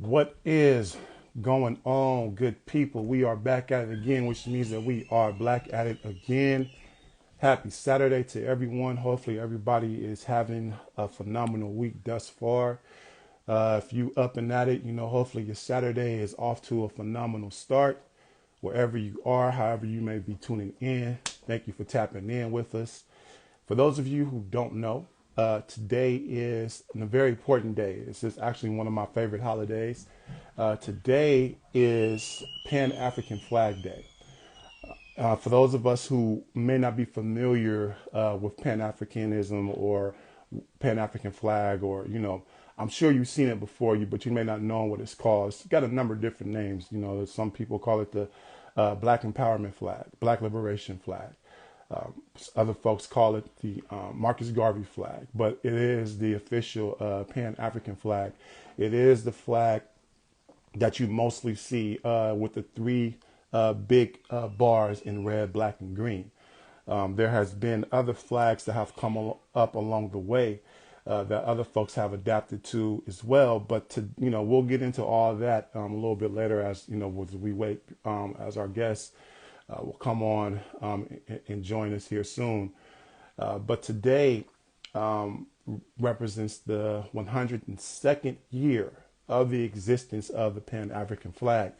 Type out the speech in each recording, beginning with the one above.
What is going on, good people? We are back at it again, which means that we are black at it again. Happy Saturday to everyone. Hopefully, everybody is having a phenomenal week thus far. If you up and at it, hopefully your Saturday is off to a phenomenal start. Wherever you are, however you may be tuning in, thank you for tapping in with us. For those of you who don't know, today is a very important day. This is actually one of my favorite holidays. Today is Pan-African Flag Day. For those of us who may not be familiar with Pan-Africanism or Pan-African flag, or, I'm sure you've seen it before you, but you may not know what it's called. It's got a number of different names. Some people call it the Black Empowerment Flag, Black Liberation Flag. Other folks call it the Marcus Garvey flag, but it is the official Pan-African flag. It is the flag that you mostly see with the three big bars in red, black, and green. There has been other flags that have come up along the way that other folks have adapted to as well. But we'll get into all that a little bit later as we wait as our guests will come on and join us here soon. But today represents the 102nd year of the existence of the Pan-African flag.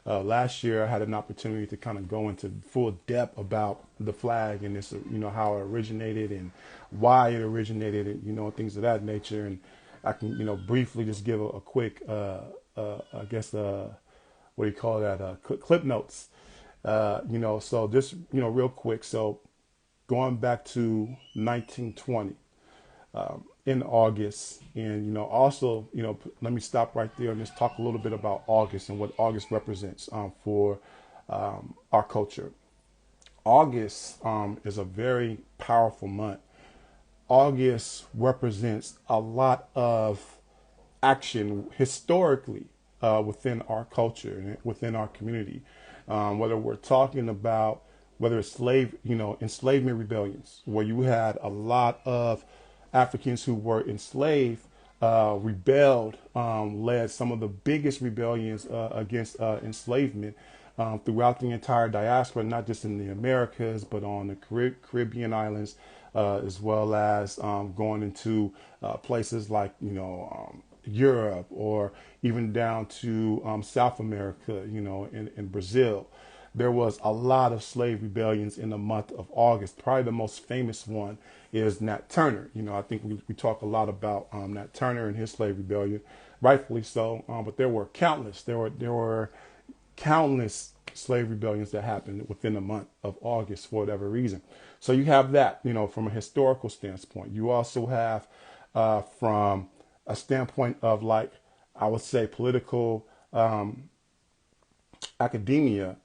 Last year, I had an opportunity to kind of go into full depth about the flag and this, how it originated and why it originated, and things of that nature. And I can, briefly just give a quick, I guess, what do you call that? Clip notes. So just, real quick. So going back to 1920, in August, and, also, let me stop right there and just talk a little bit about August and what August represents, for, our culture. August, is a very powerful month. August represents a lot of action historically, within our culture and within our community. Whether we're talking about whether it's enslavement rebellions, where you had a lot of Africans who were enslaved, rebelled, led some of the biggest rebellions against enslavement throughout the entire diaspora, not just in the Americas, but on the Caribbean islands, as well as going into places like, Europe, or even down to South America, in Brazil. There was a lot of slave rebellions in the month of August. Probably the most famous one is Nat Turner. I think we talk a lot about Nat Turner and his slave rebellion, rightfully so. But there were countless. There were countless slave rebellions that happened within the month of August for whatever reason. So you have that, from a historical standpoint. You also have from a standpoint of, like, I would say, political academia.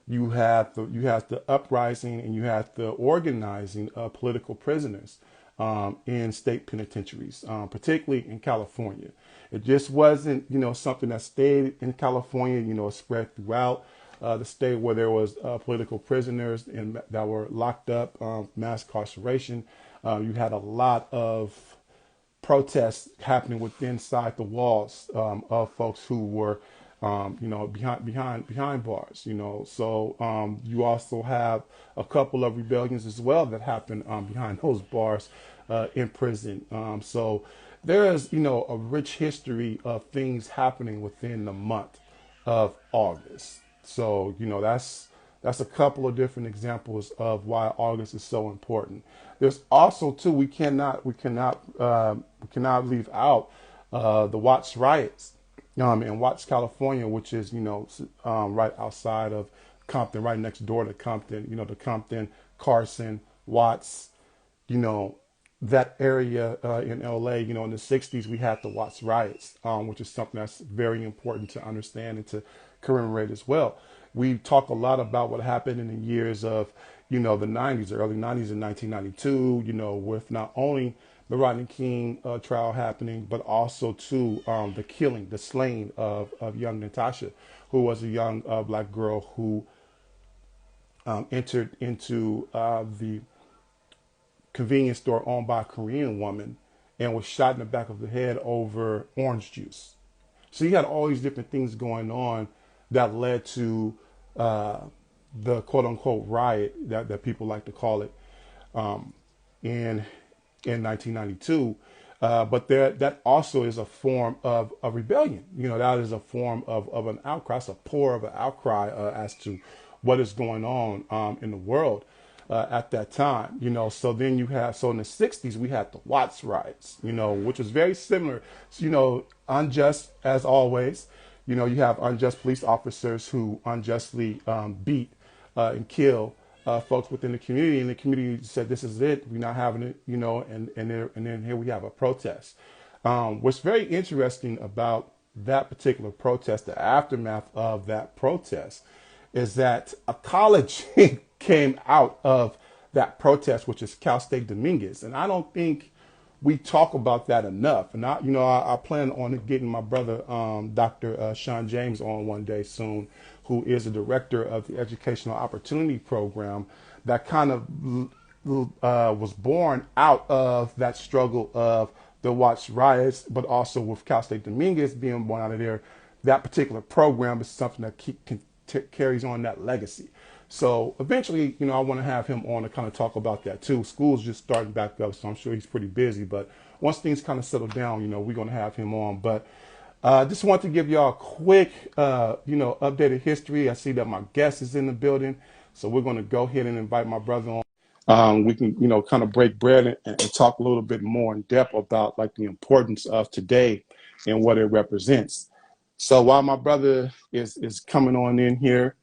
You have the uprising and you have the organizing of political prisoners in state penitentiaries, particularly in California. It just wasn't, something that stayed in California. It spread throughout the state, where there was political prisoners that were locked up, mass incarceration. You had a lot of protests happening within inside the walls of folks who were behind bars. So you also have a couple of rebellions as well that happened behind those bars in prison. So there is, a rich history of things happening within the month of August. So, that's a couple of different examples of why August is so important. There's also, too, we cannot leave out the Watts riots in Watts, California, which is right outside of Compton, right next door to Compton. The Compton, Carson, Watts, that area in LA. In the '60s we had the Watts riots, which is something that's very important to understand and to commemorate as well. We talk a lot about what happened in the years of, the '90s, the early '90s, in 1992, with not only the Rodney King trial happening, but also too the slaying of young Natasha, who was a young black girl who entered into the convenience store owned by a Korean woman and was shot in the back of the head over orange juice. So you had all these different things going on that led to the quote unquote riot that people like to call it um, in 1992. But that also is a form of a rebellion. You know, that is a form of an outcry. It's a pour of an outcry as to what is going on in the world at that time. You know, so then you have, so in the 60s, we had the Watts riots, you know, which was very similar, you know, unjust as always. You know, you have unjust police officers who unjustly beat and kill folks within the community, and the community said, "This is it. We're not having it," you know. And then here we have a protest. What's very interesting about that particular protest, the aftermath of that protest, is that a college came out of that protest, which is Cal State Dominguez, and I don't think we talk about that enough. And I plan on getting my brother, Dr. Sean James, on one day soon, who is the director of the Educational Opportunity Program that kind of was born out of that struggle of the Watts riots, but also with Cal State Dominguez being born out of there. That particular program is something that carries on that legacy. So eventually, you know, I want to have him on to kind of talk about that too. School's just starting back up, so I'm sure he's pretty busy. But once things kind of settle down, you know, we're going to have him on. But just want to give y'all a quick, updated history. I see that my guest is in the building, so we're going to go ahead and invite my brother on. We can, you know, kind of break bread and talk a little bit more in depth about like the importance of today and what it represents. So while my brother is coming on in here,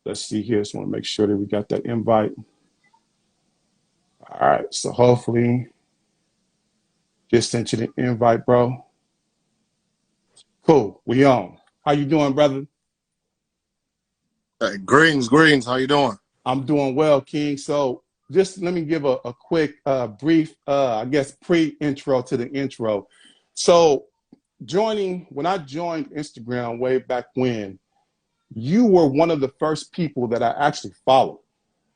let's see here. Just want to make sure that we got that invite. All right. So hopefully, just sent you the invite, bro. Cool. We on. How you doing, brother? Hey, greetings. How you doing? I'm doing well, King. So just let me give a quick, brief, I guess, pre-intro to the intro. So when I joined Instagram way back when, you were one of the first people that I actually followed.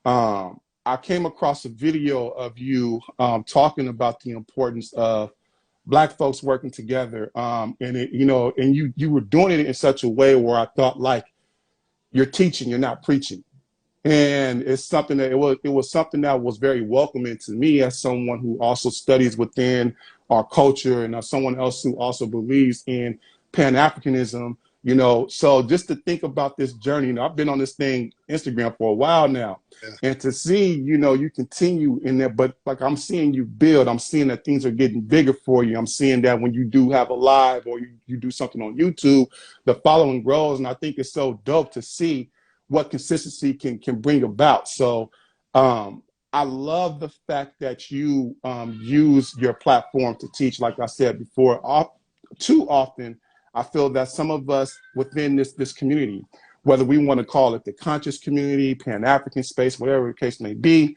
I came across a video of you talking about the importance of Black folks working together, and you were doing it in such a way where I thought, like, you're teaching, you're not preaching. And it's something that it was something that was very welcoming to me as someone who also studies within our culture and as someone else who also believes in Pan-Africanism, you know. So just to think about this journey, you know, I've been on this thing, Instagram, for a while now. Yeah. And to see, you know, you continue in there, but like I'm seeing you build, I'm seeing that things are getting bigger for you. I'm seeing that when you do have a live or you do something on YouTube, the following grows. And I think it's so dope to see what consistency can bring about. So I love the fact that you use your platform to teach. Like I said before, too often I feel that some of us within this community, whether we want to call it the conscious community, Pan-African space, whatever the case may be,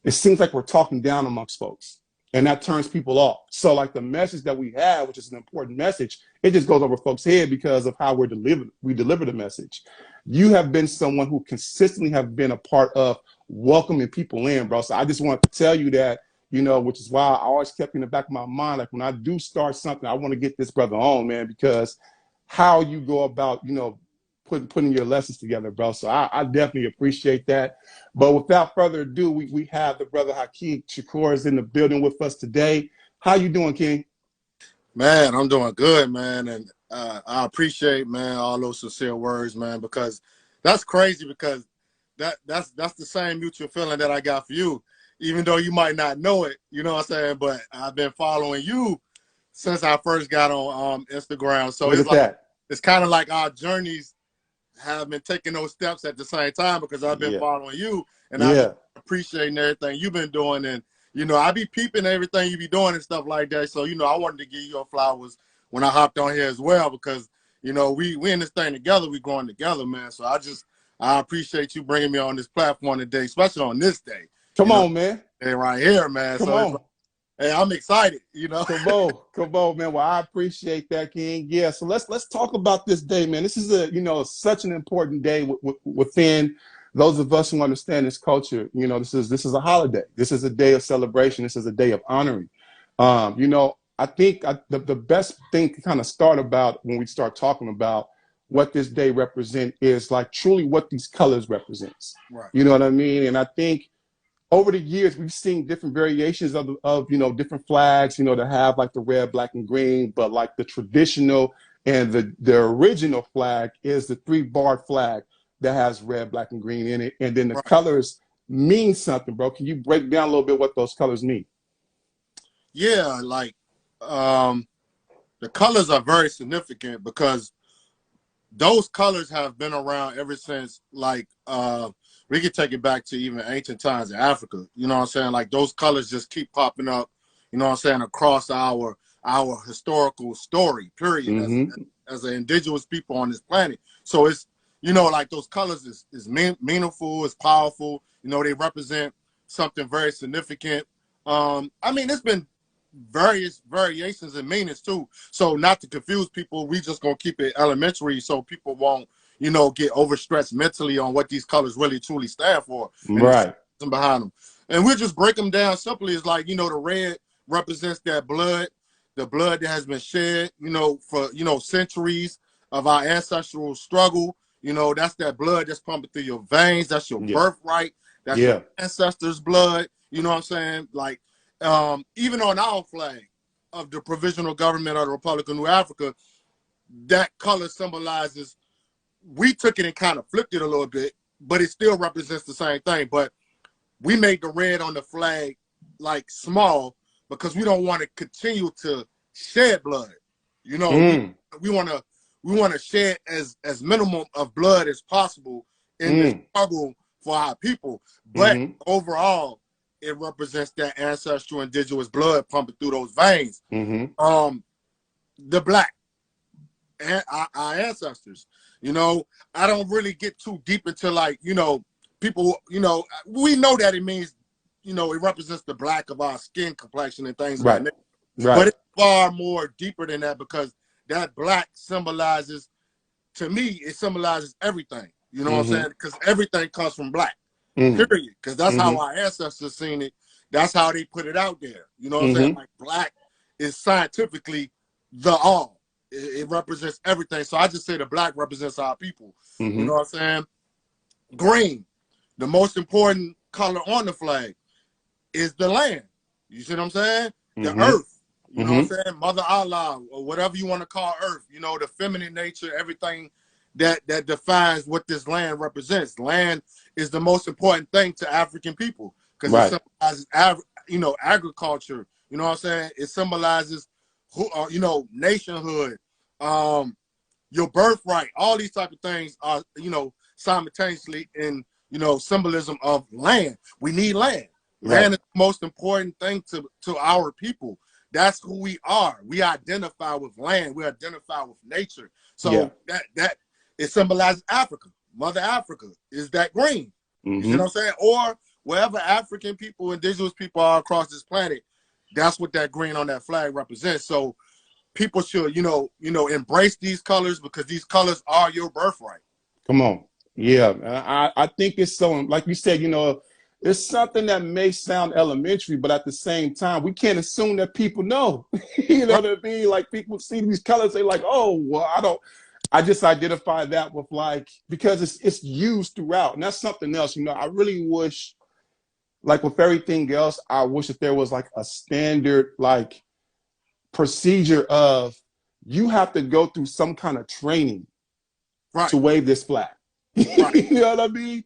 it seems like we're talking down amongst folks, and that turns people off. So like the message that we have, which is an important message, it just goes over folks' head because of how we deliver the message. You have been someone who consistently have been a part of welcoming people in, bro. So I just want to tell you that, you know, which is why I always kept in the back of my mind, like when I do start something, I want to get this brother on, man, because how you go about, you know, putting your lessons together, bro. So I definitely appreciate that. But without further ado, we have the brother Haki Shakur is in the building with us today. How you doing, King? Man, I'm doing good, man. And I appreciate, man, all those sincere words, man, because that's crazy, because that's the same mutual feeling that I got for you, even though you might not know it, you know what I'm saying? But I've been following you since I first got on Instagram. So it's kind of like our journeys have been taking those steps at the same time, because I've been following you, and I've been appreciating everything you've been doing. And, you know, I be peeping everything you be doing and stuff like that. So, you know, I wanted to give you your flowers when I hopped on here as well, because, you know, we in this thing together, we growing together, man. So I appreciate you bringing me on this platform today, especially on this day. Come on, man. And right here, man. Come on. Hey, I'm excited, you know. Come on, man. Well, I appreciate that, King. Yeah, so let's talk about this day, man. This is such an important day within those of us who understand this culture. You know, this is a holiday. This is a day of celebration. This is a day of honoring. You know, I think the best thing to kind of start about when we start talking about what this day represents is like truly what these colors represents. Right. You know what I mean? And I think over the years we've seen different variations of you know, different flags, you know, that have like the red, black, and green, but like the traditional and the original flag is the 3-barred flag that has red, black, and green in it. And then the Right. colors mean something, bro. Can you break down a little bit what those colors mean? Yeah, like the colors are very significant because those colors have been around ever since, like, we could take it back to even ancient times in Africa. You know what I'm saying? Like, those colors just keep popping up, you know what I'm saying, across our historical story, period, as an indigenous people on this planet. So it's, you know, like those colors is meaningful, it's powerful. You know, they represent something very significant. I mean, it's been various variations and meanings too. So not to confuse people, we just gonna keep it elementary so people won't, you know, get overstretched mentally on what these colors really truly stand for. Right. And behind them. And we'll just break them down simply. It's like, you know, the red represents that blood, the blood that has been shed, you know, for, you know, centuries of our ancestral struggle. You know, that's that blood that's pumping through your veins. That's your birthright. That's your ancestors' blood. You know what I'm saying? Like, even on our flag of the provisional government of the Republic of New Africa, that color symbolizes, we took it and kind of flipped it a little bit, but it still represents the same thing. But we made the red on the flag like small because we don't want to continue to shed blood. You know, we want to shed as minimum of blood as possible in this struggle for our people. But overall, it represents that ancestral indigenous blood pumping through those veins. The black, and our ancestors. You know, I don't really get too deep into, like, you know, people, you know, we know that it means, you know, it represents the black of our skin complexion and things like that. But it's far more deeper than that, because that black symbolizes, to me, it symbolizes everything. You know what I'm saying? Because everything comes from black. Period. Because that's how our ancestors seen it. That's how they put it out there. You know what I'm saying? Like, black is scientifically the all. It represents everything. So I just say the black represents our people. You know what I'm saying? Green, the most important color on the flag, is the land. You see what I'm saying? The earth. You know what I'm saying? Mother Allah, or whatever you want to call earth. You know, the feminine nature, everything that defines what this land represents. Land is the most important thing to African people, because it symbolizes, you know, agriculture. You know what I'm saying? It symbolizes, you know, nationhood, your birthright. All these type of things are, you know, simultaneously in, you know, symbolism of land. We need land. Land is the most important thing to our people. That's who we are. We identify with land. We identify with nature. So that it symbolizes Africa. Mother Africa is that green. You see what I'm saying? Or wherever African people, indigenous people are across this planet, that's what that green on that flag represents. So people should, you know, embrace these colors, because these colors are your birthright. Come on. Yeah. I think it's so, like you said, you know, it's something that may sound elementary, but at the same time, we can't assume that people know. You know what I mean? Like, people see these colors, they're like, oh, well, I just identify that with, like, because it's used throughout. And that's something else. You know, I really wish, like with everything else, I wish that there was like a standard, like, procedure of, you have to go through some kind of training to wave this flag. You know what I mean?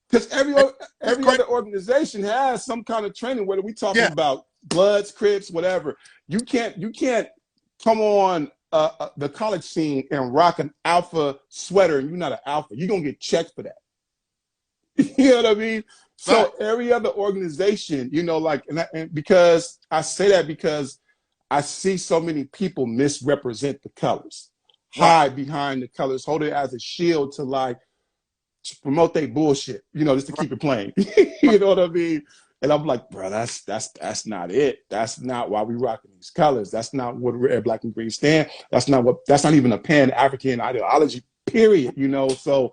Because every other organization has some kind of training, whether we talking about Bloods, Crips, whatever. You can't come on the college scene and rock an alpha sweater and you're not an alpha. You're gonna get checked for that. You know what I mean? So every other organization, you know, like, and because I say that because I see so many people misrepresent the colors, hide behind the colors, hold it as a shield to, like, to promote their bullshit, you know, just to keep it plain. You know what I mean? And I'm like, bro, that's not it. That's not why we rocking these colors. That's not what red, black, and green stand. That's not even a Pan-African ideology, period. You know, so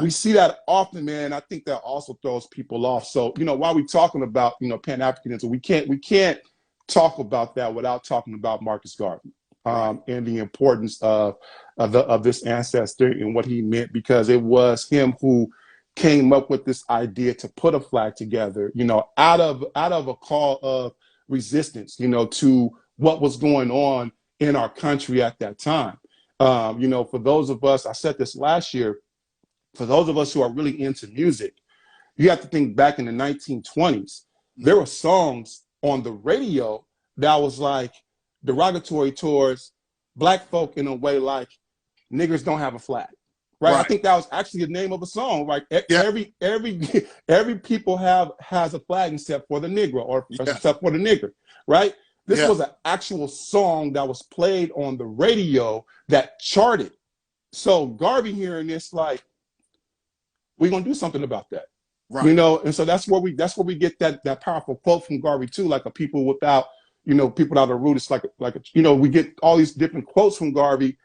we see that often, man. I think that also throws people off. So, you know, while we talking about, you know, Pan-Africanism, we can't talk about that without talking about Marcus Garvey, Right. and the importance of this ancestor and what he meant, because it was him who came up with this idea to put a flag together, out of a call of resistance, to what was going on in our country at that time. For those of us, I said this last year, for those of us who are really into music, you have to think back in the 1920s. There were songs on the radio that was like derogatory towards black folk in a way like niggers don't have a flag. Right? I think that was actually the name of a song. Right? Yeah. Every people has a flag except for the Negro, or except for the nigger. Right? This was an actual song that was played on the radio that charted. So Garvey hearing this, like, we're gonna do something about that. Right. And so that's where we get that powerful quote from Garvey too, like a people without a root. It's like we get all these different quotes from Garvey,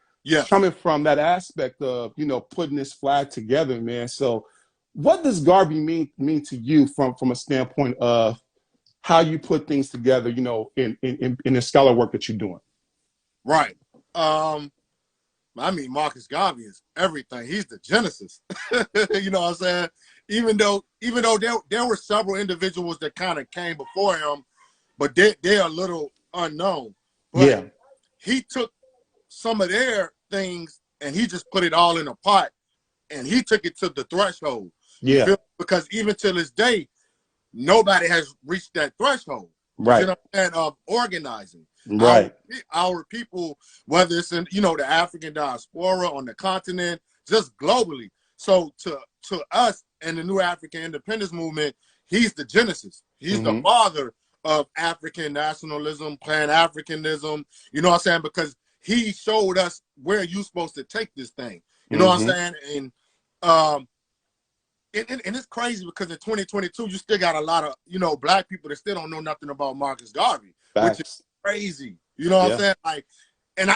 coming from that aspect of putting this flag together, man. So what does Garvey mean to you from a standpoint of how you put things together, in the scholar work that you're doing? Right. I mean, Marcus Garvey is everything. He's the genesis. You know what I'm saying? Even though there were several individuals that kind of came before him, but they're a little unknown. But he took some of their things and he just put it all in a pot, and he took it to the threshold. Yeah. Because even to this day, nobody has reached that threshold. Right. You know what I'm saying? Of organizing. Right. Our people, whether it's in, the African diaspora, on the continent, just globally. So to us and the New African Independence Movement, he's the genesis. He's the father of African nationalism, Pan-Africanism, you know what I'm saying? Because he showed us where you're supposed to take this thing. You know what I'm saying? And it's crazy because in 2022, you still got a lot of, black people that still don't know nothing about Marcus Garvey, which is crazy. You know what I'm saying? Like, and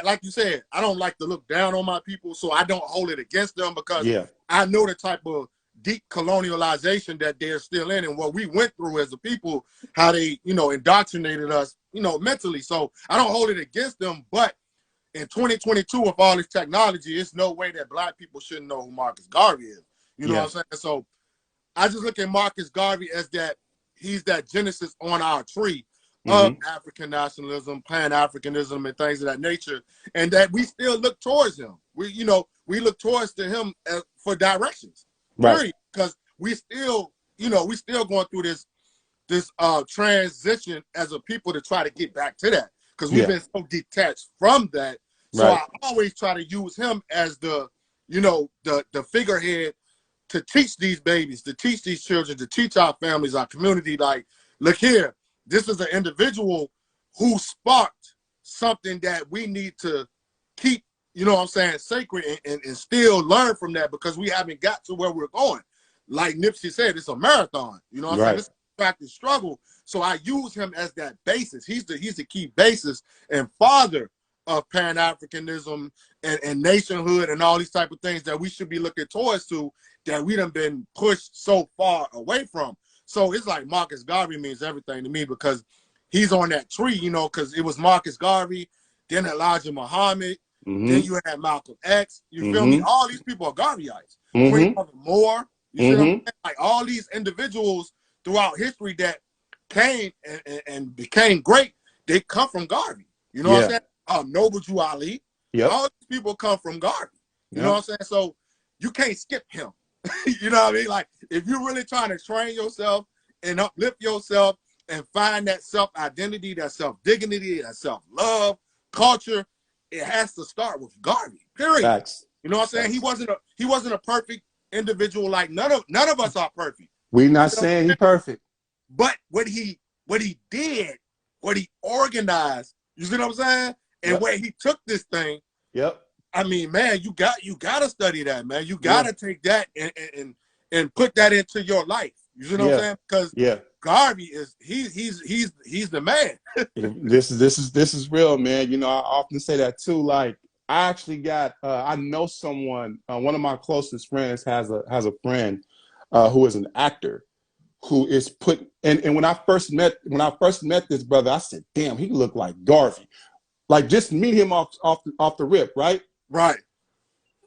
like you said, I don't like to look down on my people, so I don't hold it against them, because I know the type of deep colonialization that they're still in, and what we went through as a people, how they, indoctrinated us, mentally. So I don't hold it against them, but in 2022, with all this technology, it's no way that black people shouldn't know who Marcus Garvey is. You know what I'm saying? So I just look at Marcus Garvey as that he's that genesis on our tree of African nationalism, Pan-Africanism, and things of that nature, and that we still look towards him. We look towards to him for directions, right? Because we still going through this transition as a people to try to get back to that, because we've been so detached from that. So I always try to use him as the figurehead to teach these babies, to teach these children, to teach our families, our community, like, look here, this is an individual who sparked something that we need to keep, sacred, and still learn from that, because we haven't got to where we're going. Like Nipsey said, it's a marathon, you know what I'm saying? It's a practice struggle. So I use him as that basis. He's the key basis and father of Pan-Africanism and nationhood and all these type of things that we should be looking towards to, that we done been pushed so far away from. So it's like Marcus Garvey means everything to me, because he's on that tree, because it was Marcus Garvey, then Elijah Muhammad, then you had Malcolm X, you feel me? All these people are Garveyites. Queen Mother Moore, you see what I'm saying? Like, all these individuals throughout history that came and became great, they come from Garvey. You know what I'm saying? Noble Drew Ali. All these people come from Garvey. You know what I'm saying? So you can't skip him. You know what I mean? Like, if you're really trying to train yourself and uplift yourself and find that self-identity, that self-dignity, that self-love, culture, it has to start with Garvey. Period. Facts. You know what I'm saying? He wasn't a perfect individual. Like, none of us are perfect. We're not saying he's perfect. But what he did, what he organized, you see what I'm saying? And where he took this thing. I mean, man, you got to study that, man. You got to take that and put that into your life. You see what I'm saying? Because Garvey is he's the man. This is real, man. I often say that too. Like, I actually got I know someone. One of my closest friends has a friend who is an actor, who is put and when I first met this brother, I said, damn, he looked like Garvey. Like just meet him off the rip, right? Right.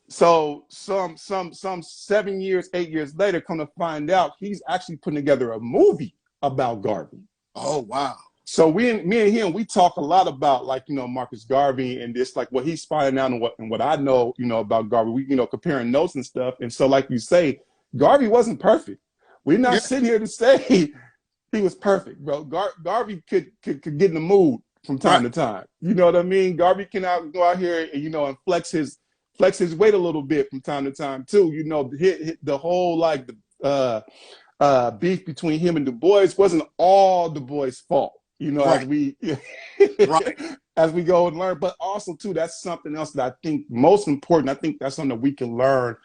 So some 7 years, 8 years later, come to find out he's actually putting together a movie about Garvey. Oh wow. So me and him, we talk a lot about like, you know, Marcus Garvey and just like what he's finding out and what I know, you know, about Garvey. We, you know, comparing notes and stuff. And so like you say, Garvey wasn't perfect. We're not sitting here to say he was perfect, bro. Garvey could get in the mood from time to time. You know what I mean? Garvey can go out here and, you know, and flex his weight a little bit from time to time too. You know, hit the whole like beef between him and Du Bois wasn't all Du Bois' fault. You know, as we as we go and learn, but also too, that's something else that I think most important. I think that's something that we can learn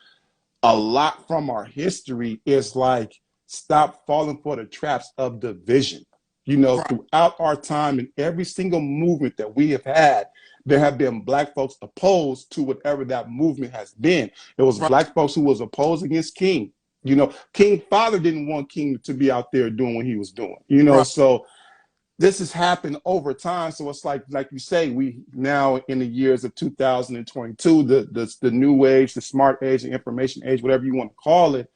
a lot from our history is like stop falling for the traps of division. You know, throughout our time in every single movement that we have had, there have been Black folks opposed to whatever that movement has been. It was Black folks who was opposed against King. You know, King father didn't want King to be out there doing what he was doing. You know, so this has happened over time. So it's like you say, we now in the years of 2022, the new age, the smart age, the information age, whatever you want to call it.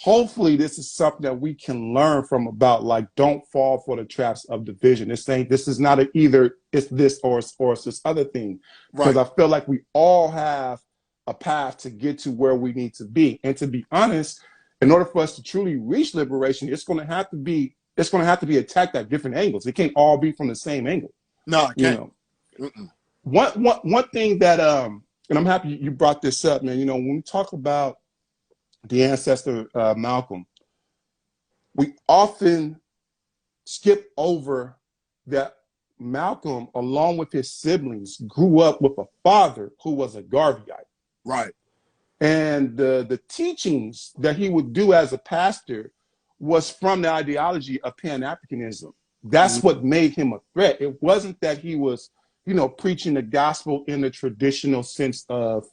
Hopefully this is something that we can learn from about like, don't fall for the traps of division. This is not either it's this or it's this other thing. Because I feel like we all have a path to get to where we need to be. And to be honest, in order for us to truly reach liberation, it's going to have to be attacked at different angles. It can't all be from the same angle. No, it can't. You know, one thing that and I'm happy you brought this up, man. You know, when we talk about the ancestor Malcolm, we often skip over that Malcolm, along with his siblings, grew up with a father who was a Garveyite. Right. And the teachings that he would do as a pastor was from the ideology of Pan-Africanism. That's what made him a threat. It wasn't that he was, you know, preaching the gospel in the traditional sense of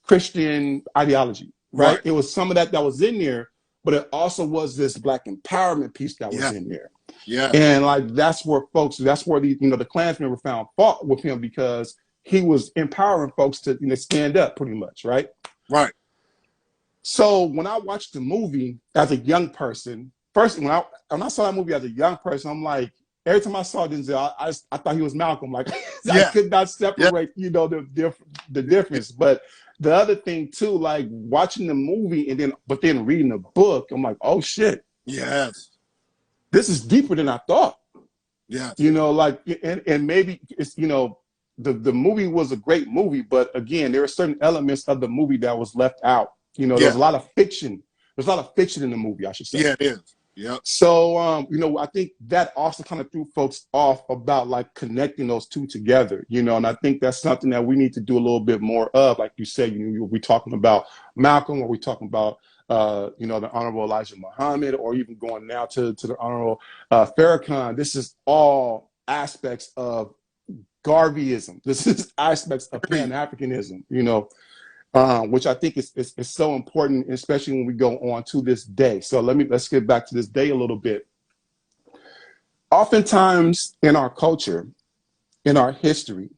Christian ideology, right? It was some of that was in there, but it also was this Black empowerment piece that was in there. Yeah. And like, that's where the, you know, the Klansmen were found fault with him because he was empowering folks to, you know, stand up pretty much, right? Right. So when I watched the movie as a young person, first when I saw that movie as a young person, I'm like, every time I saw Denzel, I thought he was Malcolm. Like I could not separate, you know, the difference. But the other thing too, like watching the movie but then reading the book, I'm like, oh shit. Yes. This is deeper than I thought. Yes. You know, like and maybe it's, you know, the movie was a great movie, but again, there are certain elements of the movie that was left out. You know, there's a lot of fiction. There's a lot of fiction in the movie, I should say. Yeah, it is. Yeah. So, you know, I think that also kind of threw folks off about like connecting those two together, you know, and I think that's something that we need to do a little bit more of. Like you said, you know, we're talking about Malcolm, or we're talking about, you know, the Honorable Elijah Muhammad, or even going now to the Honorable Farrakhan. This is all aspects of Garveyism. This is aspects of Pan-Africanism, you know. Which I think is so important, especially when we go on to this day. So let's get back to this day a little bit. Oftentimes in our culture, in our history,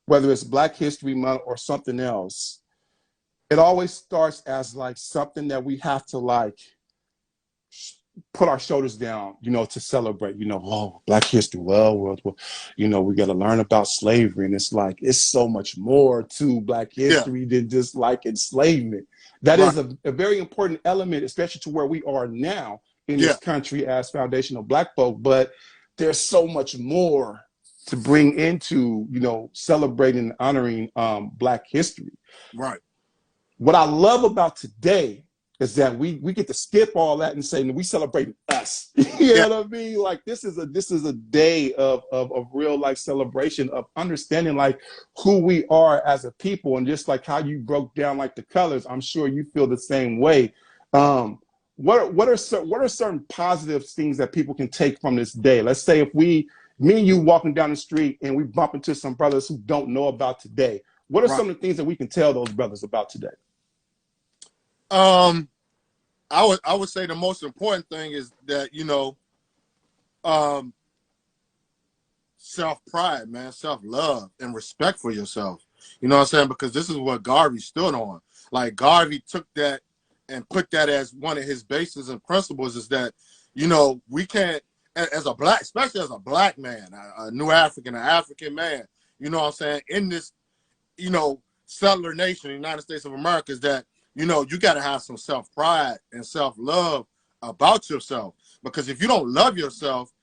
whether it's Black History Month or something else, it always starts as like something that we have to like put our shoulders down, you know, to celebrate, you know, oh, Black history, well, you know, we got to learn about slavery. And it's like, it's so much more to Black history than just like enslavement. That is a very important element, especially to where we are now in this country as foundational Black folk. But there's so much more to bring into, you know, celebrating and honoring Black history. Right. What I love about today is that we get to skip all that and say, we celebrate us. You know what I mean? Like this is a day of real life celebration, of understanding like who we are as a people, and just like how you broke down like the colors, I'm sure you feel the same way. What are certain positive things that people can take from this day? Let's say if me and you walking down the street and we bump into some brothers who don't know about today, what are some of the things that we can tell those brothers about today? I would say the most important thing is that, um, self-pride, man, self-love, and respect for yourself. You know what I'm saying? Because this is what Garvey stood on. Like, Garvey took that and put that as one of his bases and principles, is that, we can't, as a black, especially as a black man, a new African, an African man, you know what I'm saying, in this, settler nation, the United States of America, is that, you got to have some self-pride and self-love about yourself. Because if you don't love yourself,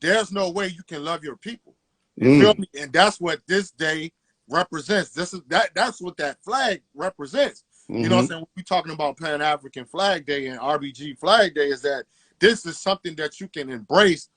there's no way you can love your people. You feel me? And that's what this day represents. That's what that flag represents. You know what I'm saying? When we're talking about Pan-African Flag Day and RBG Flag Day, is that this is something that you can embrace,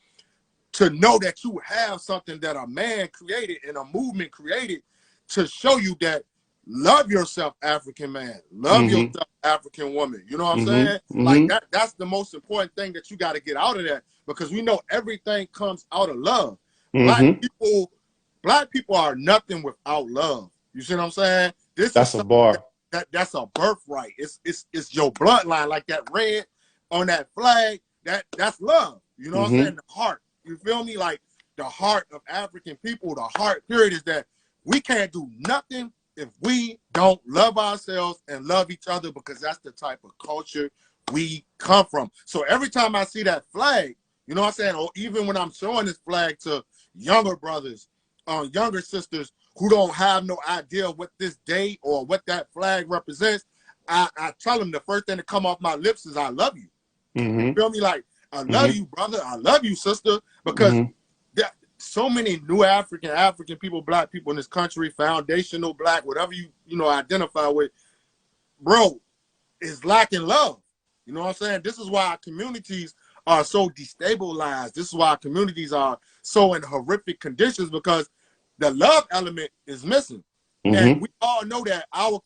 to know that you have something that a man created and a movement created to show you that love yourself, African man, love yourself, African woman. You know what I'm saying? Like that's the most important thing that you got to get out of that, because we know everything comes out of love. Black people are nothing without love. You see what I'm saying? That's a bar. That's a birthright. It's your bloodline, like that red on that flag. That's love. You know what I'm saying? The heart. You feel me? Like the heart of African people, the heart period, is that we can't do nothing if we don't love ourselves and love each other, because that's the type of culture we come from. So every time I see that flag, you know what I'm saying? Or even when I'm showing this flag to younger brothers, younger sisters who don't have no idea what this day or what that flag represents, I tell them the first thing that come off my lips is, I love you. You feel me? Like, I love you, brother. I love you, sister. Because so many new African people, black people in this country, foundational black, whatever you identify with, bro, is lacking love. You know what I'm saying? This is why our communities are so destabilized. This is why our communities are so in horrific conditions, because the love element is missing. And we all know that our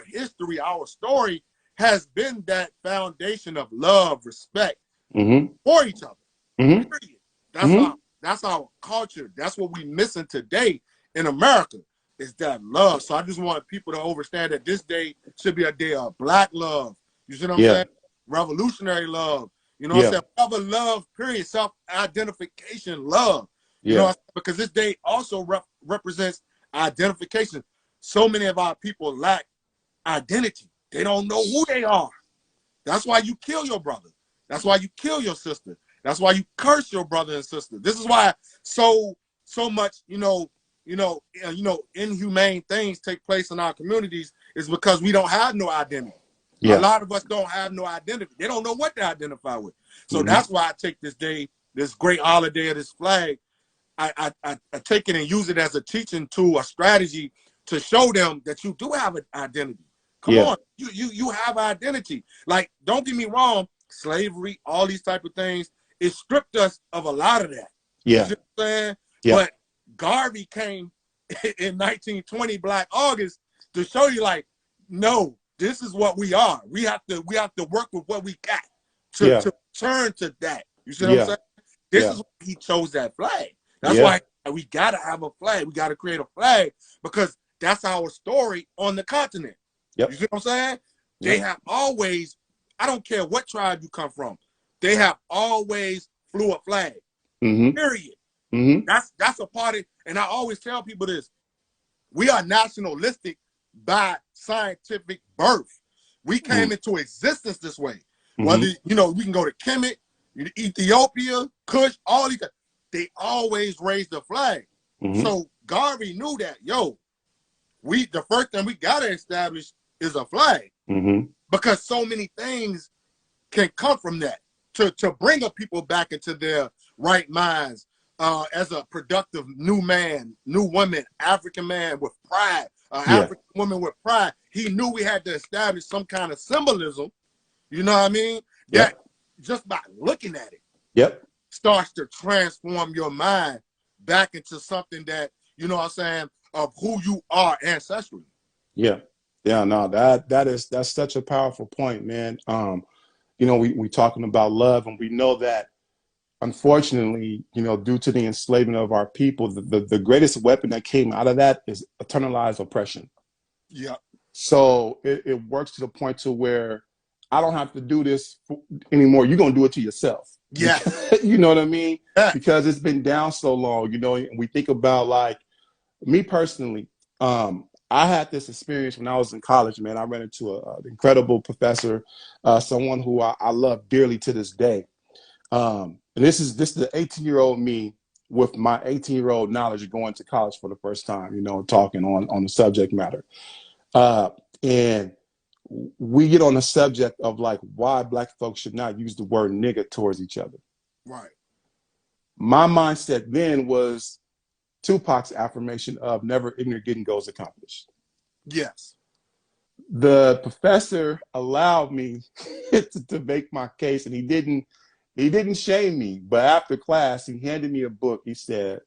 history, our story has been that foundation of love, respect for each other. Period. That's our culture. That's what we missing today in America, is that love. So I just want people to understand that this day should be a day of black love. You see what I'm saying? Revolutionary love. You know what I'm saying? Other love, period. Self-identification love. You know what I'm saying? Because this day also represents identification. So many of our people lack identity. They don't know who they are. That's why you kill your brother. That's why you kill your sister. That's why you curse your brother and sister. This is why so much, inhumane things take place in our communities, is because we don't have no identity. A lot of us don't have no identity. They don't know what to identify with. So that's why I take this day, this great holiday of this flag, I take it and use it as a teaching tool, a strategy to show them that you do have an identity. Come on, you have identity. Like, don't get me wrong, slavery, all these type of things, it stripped us of a lot of that. You know what I'm saying? But Garvey came in 1920 Black August to show you, like, no, this is what we are. We have to work with what we got to turn to that. You see what I'm saying? This is why he chose that flag. That's why we gotta have a flag. We gotta create a flag, because that's our story on the continent. You see what I'm saying? They have always, I don't care what tribe you come from, they have always flew a flag. Period. That's a part of, and I always tell people this: we are nationalistic by scientific birth. We came into existence this way. Whether we can go to Kemet, Ethiopia, Kush, all these. They always raised the flag. So Garvey knew that, the first thing we gotta establish is a flag, because so many things can come from that to bring a people back into their right minds, as a productive new man, new woman, African man with pride, African woman with pride. He knew we had to establish some kind of symbolism, you know what I mean? That just by looking at it, starts to transform your mind back into something that, you know what I'm saying, of who you are ancestrally. No, that's such a powerful point, man. We talking about love, and we know that, unfortunately, due to the enslavement of our people, the greatest weapon that came out of that is internalized oppression. So it works to the point to where I don't have to do this anymore. You're going to do it to yourself. Yeah. You know what I mean? Yeah. Because it's been down so long, you know, and we think about like me personally, I had this experience when I was in college, man. I ran into an incredible professor, someone who I love dearly to this day. And this is the 18-year-old me with my 18-year-old knowledge going to college for the first time, you know, talking on the subject matter. And we get on the subject of like why black folks should not use the word nigga towards each other. Right. My mindset then was Tupac's affirmation of never ignorant getting goals accomplished. Yes. The professor allowed me to make my case, and he didn't shame me. But after class, he handed me a book. He said,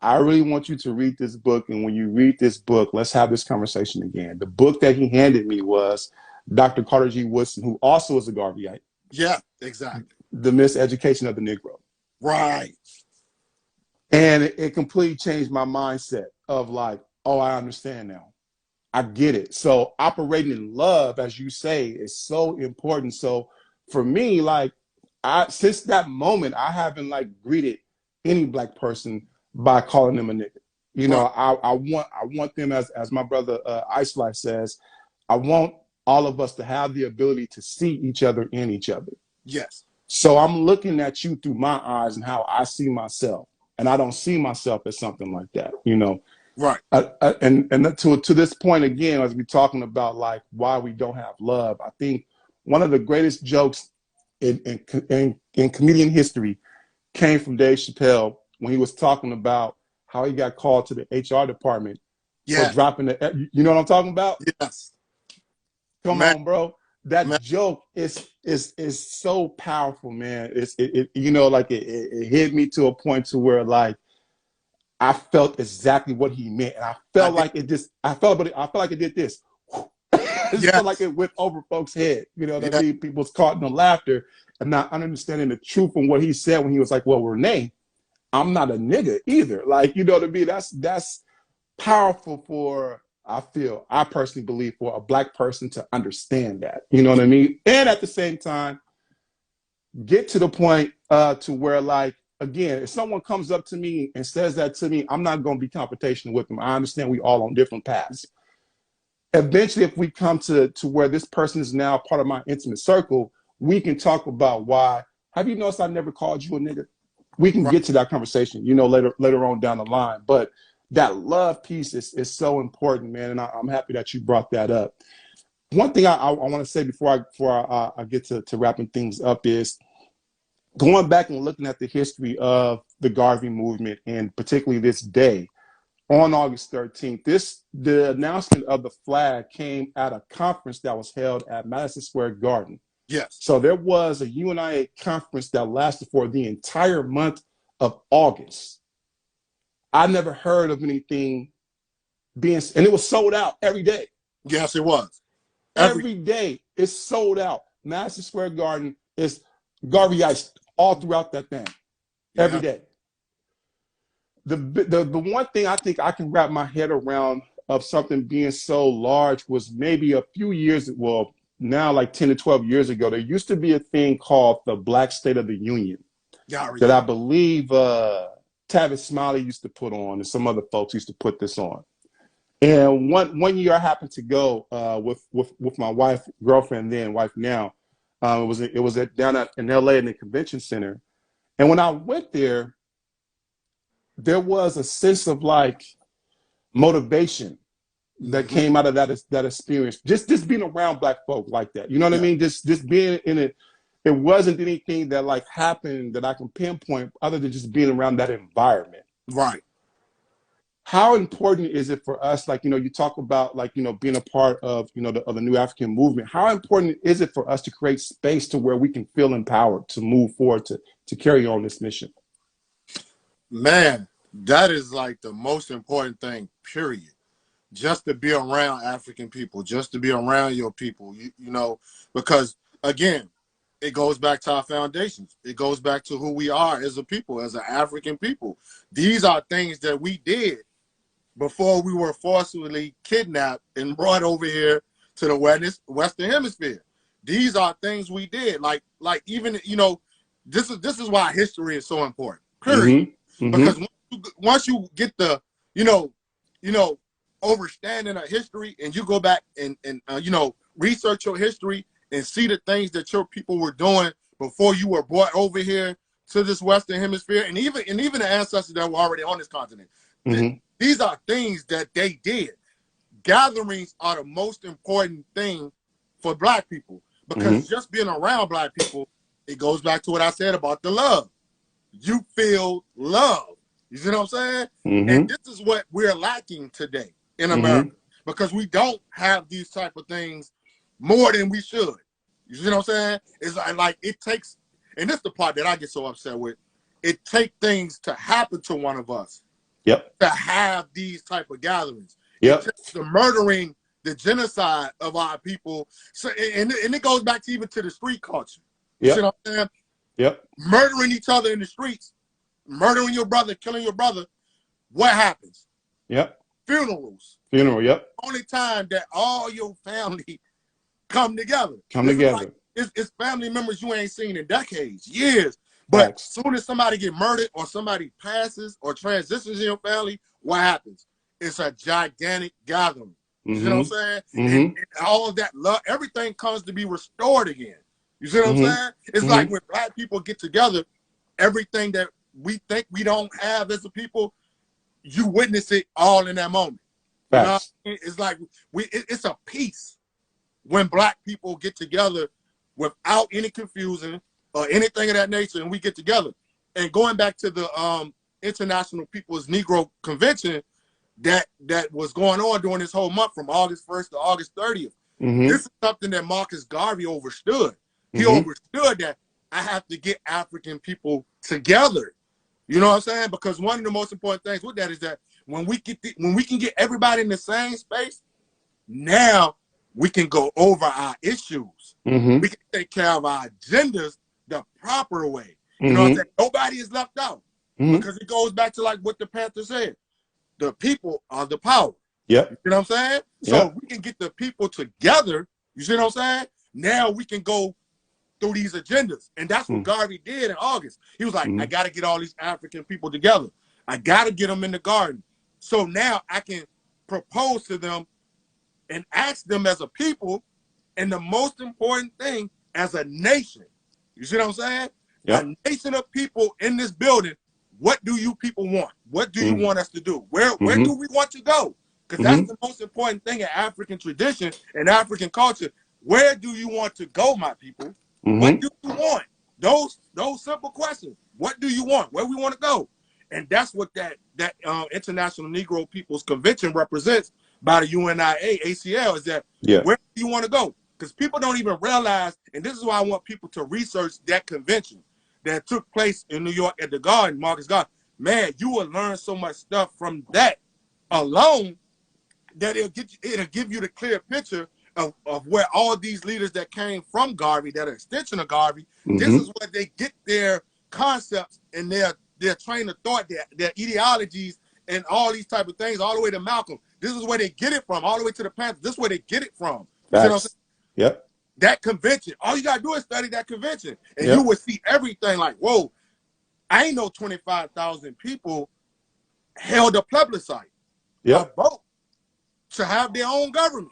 I really want you to read this book. And when you read this book, let's have this conversation again. The book that he handed me was Dr. Carter G. Woodson, who also is a Garveyite. Yeah, exactly. The Miseducation of the Negro. Right. And it completely changed my mindset of like, oh, I understand now. I get it. So operating in love, as you say, is so important. So for me, like, since that moment, I haven't like greeted any black person by calling them a nigga. You know, I want them, as my brother Ice Life says, I want all of us to have the ability to see each other in each other. Yes. So I'm looking at you through my eyes and how I see myself, and I don't see myself as something like that. You know. Right. And to this point again, as we're talking about like why we don't have love, I think one of the greatest jokes in comedian history came from Dave Chappelle when he was talking about how he got called to the HR department for dropping the. You know what I'm talking about? Yes. Come on, bro. That joke is so powerful, man. It you know, like it hit me to a point to where like I felt exactly what he meant, and I felt like it did this. It felt like it went over folks' head. You know what I mean? People was caught in the laughter and not understanding the truth from what he said when he was like, "Well, Renee, I'm not a nigga either." Like, you know what I mean? That's powerful for, I personally believe, for a black person to understand that. You know what I mean? And at the same time, get to the point to where like, again, if someone comes up to me and says that to me, I'm not going to be confrontational with them. I understand we all on different paths. Eventually, if we come to where this person is now part of my intimate circle, we can talk about why. Have you noticed I never called you a nigga? We can get to that conversation, you know, later on down the line. But that love piece is so important, man. And I'm happy that you brought that up. One thing I want to say before I get to wrapping things up is, going back and looking at the history of the Garvey movement, and particularly this day, on August 13th, the announcement of the flag came at a conference that was held at Madison Square Garden. Yes. So there was a UNIA conference that lasted for the entire month of August. I never heard of anything being, and it was sold out every day. Yes, it was. Every day it's sold out. Madison Square Garden is Garveyites all throughout that thing, every day. The one thing I think I can wrap my head around of something being so large was maybe a few years, well, now like 10 to 12 years ago, there used to be a thing called the Black State of the Union that I believe Tavis Smiley used to put on, and some other folks used to put this on. And one year I happened to go with my wife, girlfriend then, wife now. It was down in LA in the convention center. And when I went there, there was a sense of like motivation that came out of that experience. Just being around black folk like that. You know what I mean? Just being in it. It wasn't anything that like happened that I can pinpoint other than just being around that environment. Right. How important is it for us? Like, you know, you talk about like, you know, being a part of, you know, of the New African movement. How important is it for us to create space to where we can feel empowered to move forward, to carry on this mission? Man, that is like the most important thing, period. Just to be around African people, just to be around your people, you know, because again, it goes back to our foundations. It goes back to who we are as a people, as an African people. These are things that we did before we were forcibly kidnapped and brought over here to the Western Hemisphere. these are things we did. Like even, you know, this is why history is so important. Period. Because once you get the, you know, understanding of history, and you go back and you know, research your history and see the things that your people were doing before you were brought over here to this Western Hemisphere, and even the ancestors that were already on this continent. These are things that they did. Gatherings are the most important thing for Black people, because just being around Black people, it goes back to what I said about the love. You feel love. You see what I'm saying? And this is what we're lacking today in America, because we don't have these type of things more than we should. You see what I'm saying? It's like it takes, and this is the part that I get so upset with. It takes things to happen to one of us. To have these type of gatherings. It takes the murdering, the genocide of our people. So, and it goes back to even to the street culture. You see what I'm saying? Murdering each other in the streets, murdering your brother, killing your brother. What happens? Funerals. Only time that all your family come together. Like, it's family members you ain't seen in decades, years. But as soon as somebody get murdered or somebody passes or transitions in your family, what happens? It's a gigantic gathering. You see what I'm saying? And all of that love, everything comes to be restored again. You see what I'm saying? It's like when Black people get together, everything that we think we don't have as a people, you witness it all in that moment. You know what I mean? It's like it's a peace when Black people get together without any confusion or anything of that nature, and we get together. And going back to the International People's Negro Convention that was going on during this whole month from August 1st to August 30th, this is something that Marcus Garvey understood. He understood that I have to get African people together. You know what I'm saying? Because one of the most important things with that is that when we can get everybody in the same space, now we can go over our issues. We can take care of our agendas the proper way. You know what I'm saying? Nobody is left out. Because it goes back to like what the Panther said. The people are the power. You know what I'm saying? So we can get the people together. You see what I'm saying? Now we can go through these agendas. And that's what Garvey did in August. He was like, I got to get all these African people together. I got to get them in the garden. So now I can propose to them and ask them as a people, and the most important thing, as a nation. You see what I'm saying? A nation of people in this building. What do you people want? What do you want us to do? Where do we want to go? Because that's the most important thing in African tradition and African culture. Where do you want to go, my people? What do you want? Those simple questions. What do you want? Where we want to go? And that's what that International Negro People's Convention represents by the UNIA, ACL, is that where do you want to go? Because people don't even realize, and this is why I want people to research that convention that took place in New York at the Garden, Marcus Garden. Man, you will learn so much stuff from that alone that it'll give you the clear picture of where all these leaders that came from Garvey, that are extension of Garvey, this is where they get their concepts and their train of thought, their ideologies, and all these type of things, all the way to Malcolm. This is where they get it from, all the way to the Panthers. This is where they get it from. You see what I'm saying? That convention. All you gotta do is study that convention, and you will see everything. Like, whoa, I ain't know 25,000 people held a plebiscite, a vote to have their own government.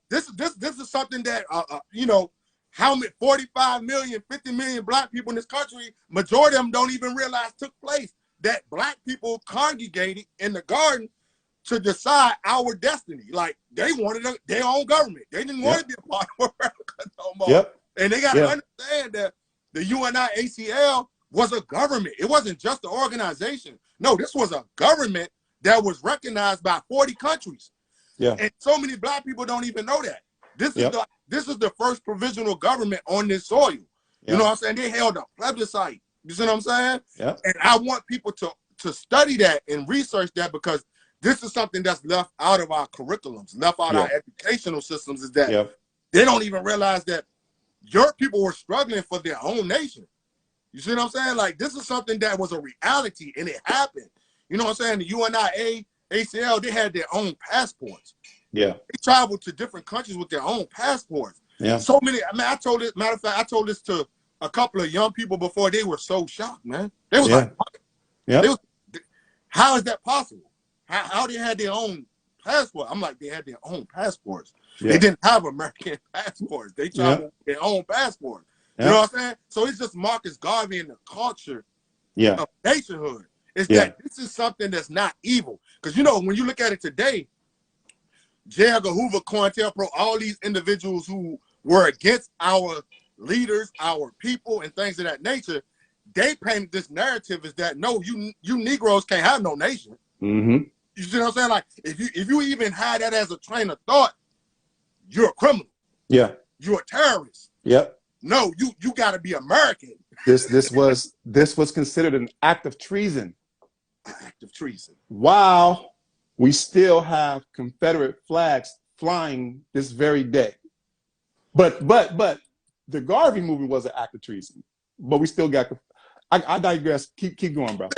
This is something that you know, how many 45 million, 50 million Black people in this country, majority of them don't even realize took place. That Black people congregated in the garden to decide our destiny. Like, they wanted their own government. They didn't want to be a part of America no more. And they got to understand that the UNIACL was a government. It wasn't just an organization. No, this was a government that was recognized by 40 countries. And so many Black people don't even know that. This is the first provisional government on this soil. You know what I'm saying? They held a plebiscite. You see what I'm saying? And I want people to study that and research that, because this is something that's left out of our curriculums, left out of our educational systems, is that they don't even realize that your people were struggling for their own nation. You see what I'm saying? Like, this is something that was a reality, and it happened. You know what I'm saying? The UNIA, ACL, they had their own passports. They traveled to different countries with their own passports. Yeah. So many. I mean, I told this. Matter of fact, I told this to a couple of young people before. They were so shocked, man. They was like, yeah. They was, how is that possible? How they had their own passport? I'm like, they had their own passports. Yeah. They didn't have American passports. They traveled with their own passport. You know what I'm saying? So it's just Marcus Garvey and the culture of nationhood. It's that this is something that's not evil. Because, you know, when you look at it today, J. Edgar Hoover, COINTELPRO, all these individuals who were against our leaders, our people, and things of that nature, they painted this narrative as that, no, you Negroes can't have no nation. Mm-hmm. You see what I'm saying? Like, if you even had that as a train of thought, you're a criminal. Yeah. You're a terrorist. Yep. No, you got to be American. This was considered an act of treason. Act of treason. Wow. We still have Confederate flags flying this very day. But the Garvey movement was an act of treason. But we still got I digress. Keep going, bro.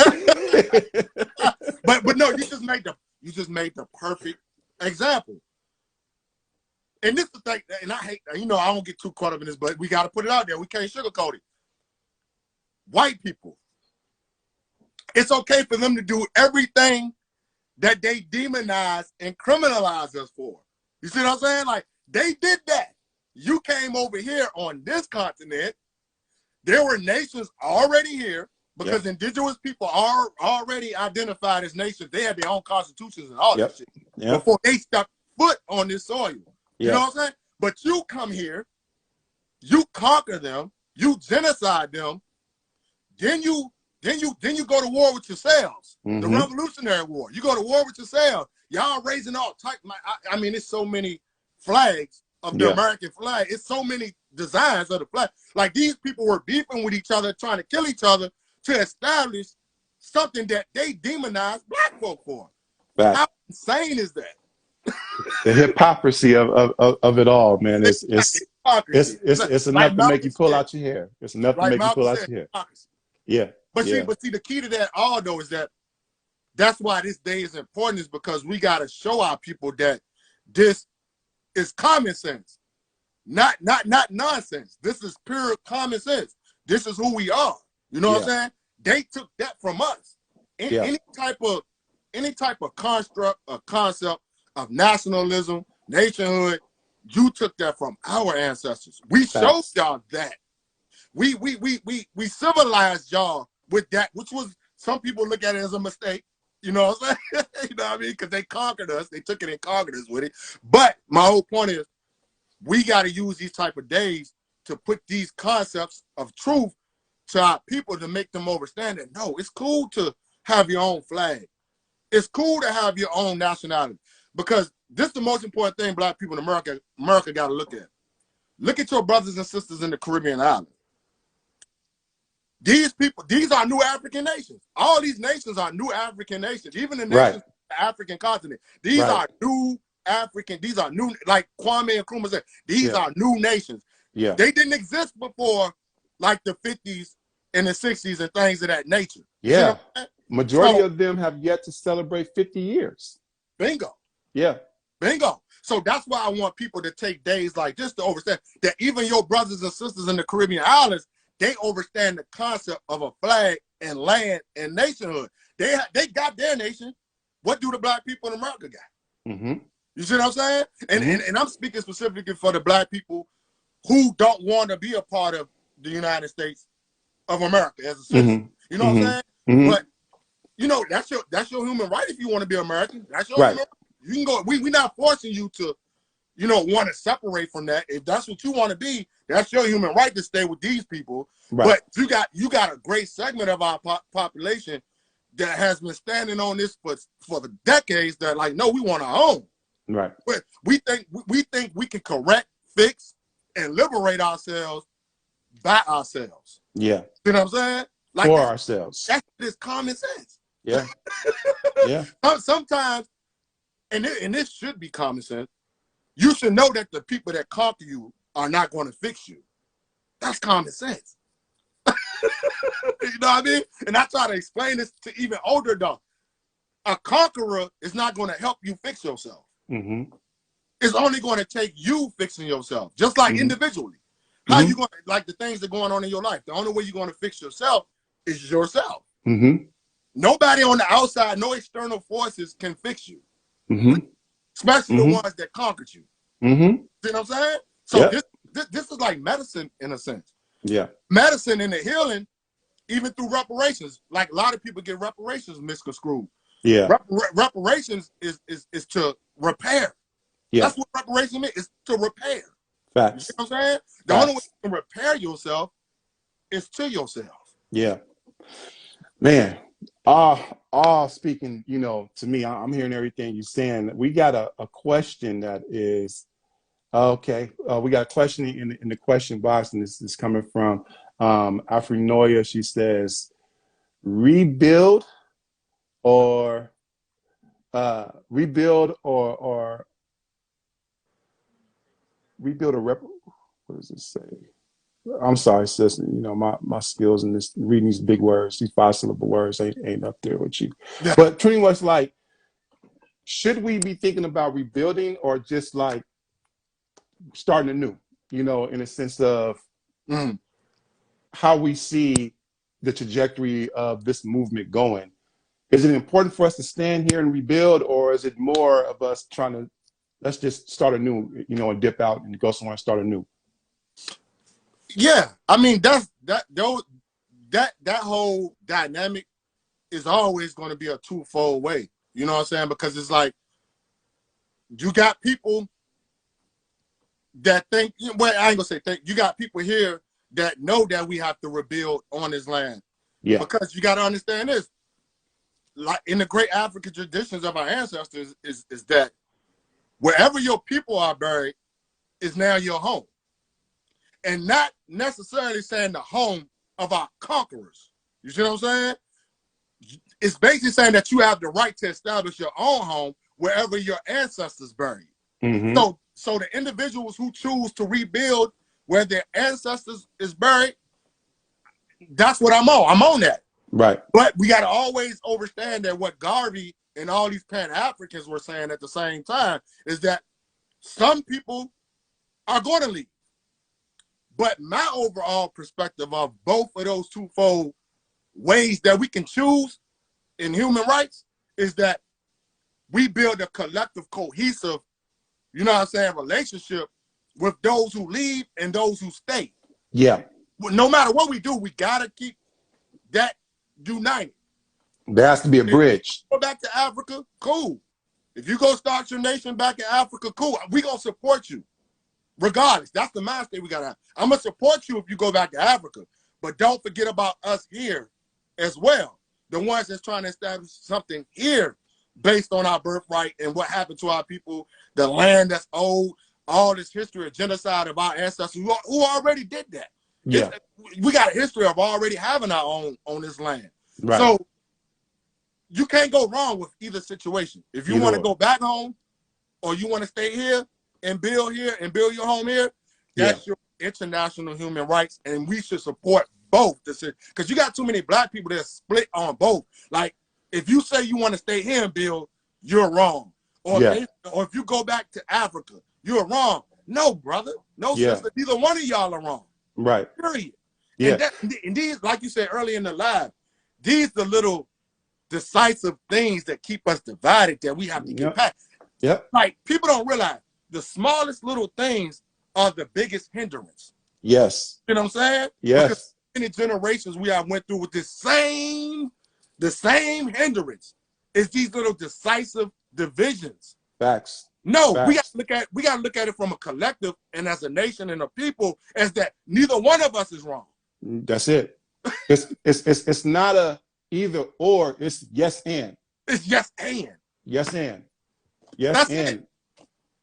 but no, you just made the perfect example. And this is the thing, and I hate, you know, I don't get too caught up in this, but we got to put it out there. We can't sugarcoat it. White people, it's okay for them to do everything that they demonize and criminalize us for. You see what I'm saying? Like, they did that. You came over here on this continent. There were nations already here because indigenous people are already identified as nations. They had their own constitutions and all that shit before they stepped foot on this soil. You know what I'm saying? But you come here, you conquer them, you genocide them, then you go to war with yourselves. Mm-hmm. The Revolutionary War. You go to war with yourselves. Y'all raising all type. I mean, it's so many flags of the American flag. It's so many designs of the flag. Like, these people were beefing with each other, trying to kill each other to establish something that they demonized black folk for. How insane is that? The hypocrisy of it all, man. It's enough to make you pull out your hair. It's enough to make you pull out your hair. Yeah. But see, the key to that all though is that's why this day is important, is because we got to show our people that this is common sense, not nonsense. This is pure common sense. This is who we are. You know what I'm saying? They took that from us. Any type of construct, a concept of nationalism, nationhood, you took that from our ancestors. We showed y'all that. We civilized y'all with that, which was, some people look at it as a mistake. You know what I'm saying? You know what I mean? Because they conquered us. They took it and conquered us with it. But my whole point is, we got to use these type of days to put these concepts of truth to our people, to make them understand that, no, it's cool to have your own flag. It's cool to have your own nationality. Because this is the most important thing black people in America got to look at. Look at your brothers and sisters in the Caribbean islands. These people, these are new African nations. All these nations are new African nations. Even the nations of the African continent. These are new African, these are new, like Kwame and Nkrumah said, these are new nations. Yeah. They didn't exist before, like the 50s and the 60s and things of that nature. Yeah. Majority of them have yet to celebrate 50 years. Bingo. Yeah. Bingo. So that's why I want people to take days like this to understand that even your brothers and sisters in the Caribbean islands, they understand the concept of a flag and land and nationhood. They got their nation. What do the black people in America got? Mm-hmm. You see what I'm saying? And I'm speaking specifically for the black people who don't want to be a part of the United States of America as a citizen. Mm-hmm. You know what I'm saying? Mm-hmm. But you know, that's your human right if you want to be American. That's your human right. You can go. We're not forcing you to, you know, want to separate from that. If that's what you want to be, that's your human right to stay with these people. Right. But you got a great segment of our population that has been standing on this for the decades. That like, no, we want our own. Right. But we think we can correct, fix, and liberate ourselves by ourselves. Yeah. You know what I'm saying? Like for ourselves. That's just common sense. Yeah. Yeah. Sometimes, and this should be common sense, you should know that the people that conquer you are not going to fix you. That's common sense. You know what I mean? And I try to explain this to even older adults. A conqueror is not going to help you fix yourself. Mm-hmm. it's only going to take you fixing yourself, just like individually. How you going to, like the things that are going on in your life, the only way you're going to fix yourself is yourself. Nobody on the outside, no external forces can fix you, especially the ones that conquered you. See what I'm saying? So this is like medicine in a sense. Yeah. Medicine and the healing, even through reparations. Like a lot of people get reparations misconstrued. Yeah. Reparations is to repair. Yeah. That's what reparation is to repair. Facts. You know what I'm saying? The only way you can repair yourself is to yourself. Yeah. Man, all speaking, you know, to me, I'm hearing everything you're saying. We got a question that is, okay, we got a question in the question box, and this is coming from Afrinoya. She says, rebuild or rebuild or rebuild a what does it say? I'm sorry, sis. You know, my skills in this reading these big words, these 5-syllable words ain't up there with you. Yeah. But pretty much like, should we be thinking about rebuilding or just like starting anew? You know, in a sense of how we see the trajectory of this movement going. Is it important for us to stand here and rebuild, or is it more of us trying to let's just start anew, you know, and dip out and go somewhere and start anew? Yeah, I mean that whole dynamic is always going to be a twofold way. You know what I'm saying? Because it's like you got people that think. Well, I ain't gonna say think. You got people here that know that we have to rebuild on this land. Yeah. Because you got to understand this. Like in the great African traditions of our ancestors, is that wherever your people are buried is now your home. And not necessarily saying the home of our conquerors. You see what I'm saying? It's basically saying that you have the right to establish your own home wherever your ancestors buried. So the individuals who choose to rebuild where their ancestors is buried, that's what I'm on. I'm on that. Right. But we got to always understand that what Garvey and all these Pan-Africans were saying at the same time is that some people are going to leave. But my overall perspective of both of those twofold ways that we can choose in human rights is that we build a collective, cohesive, you know what I'm saying, relationship with those who leave and those who stay. Yeah. No matter what we do, we got to keep that united. There has to be a bridge. If you go back to Africa, cool. If you go start your nation back in Africa, cool. We going to support you. Regardless, that's the mindset we got to have. I'm going to support you if you go back to Africa. But don't forget about us here as well. The ones that's trying to establish something here based on our birthright and what happened to our people, the land that's old, all this history of genocide of our ancestors who already did that. Yeah. We got a history of already having our own on this land. Right. So you can't go wrong with either situation. If you want to go back home or you want to stay here and build your home here, that's your international human rights, and we should support both. Because you got too many black people that are split on both. Like, if you say you want to stay here and build, you're wrong. Or if you go back to Africa, you're wrong. No, brother. No, sister. Neither one of y'all are wrong. Right. Period. Yeah. And these, like you said earlier in the live, these the little decisive things that keep us divided that we have to get past. Yep. Like, people don't realize the smallest little things are the biggest hindrance. Yes. You know what I'm saying? Yes. Because many generations we have went through with the same hindrance is these little decisive divisions. Facts. No, Facts. we gotta look at it from a collective and as a nation and a people as that neither one of us is wrong. That's it. It's not a either or, it's yes and. It's yes and. Yes and. Yes that's and. It.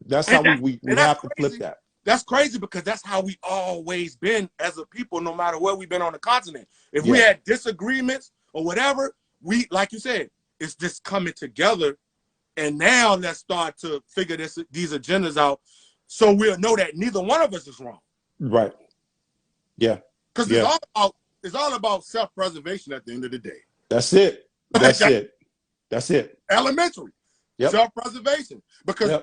That's how we have to flip that. That's crazy because that's how we always been as a people, no matter where we've been on the continent. If we had disagreements or whatever, we, like you said, it's just coming together. And now let's start to figure these agendas out so we'll know that neither one of us is wrong. Right. Yeah. Because it's all about self-preservation at the end of the day. That's it. That's it. That's it. Elementary. Yep. Self-preservation. Because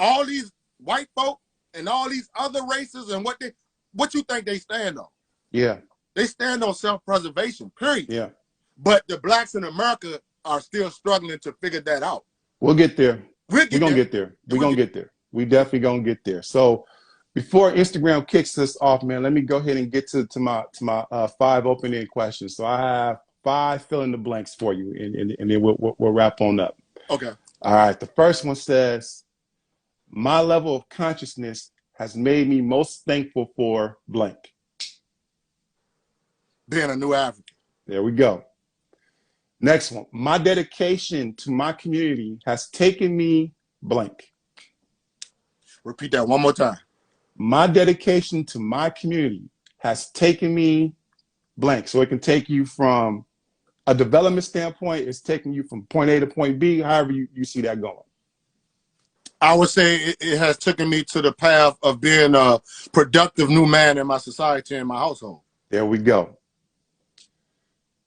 all these white folk and all these other races and what you think they stand on? Yeah. They stand on self-preservation, period. Yeah. But the blacks in America are still struggling to figure that out. We'll get there. We're gonna get there. We're gonna get there. We definitely gonna get there. So before Instagram kicks us off, man, let me go ahead and get to my 5 open-ended questions. So I have 5 fill in the blanks for you, and then we'll wrap on up. Okay. All right. The first one says, my level of consciousness has made me most thankful for blank. Being a new African. There we go. Next one. My dedication to my community has taken me blank. Repeat that one more time. My dedication to my community has taken me blank. So it can take you from a development standpoint. It's taking you from point A to point B, however you see that going. I would say it has taken me to the path of being a productive new man in my society and my household. There we go.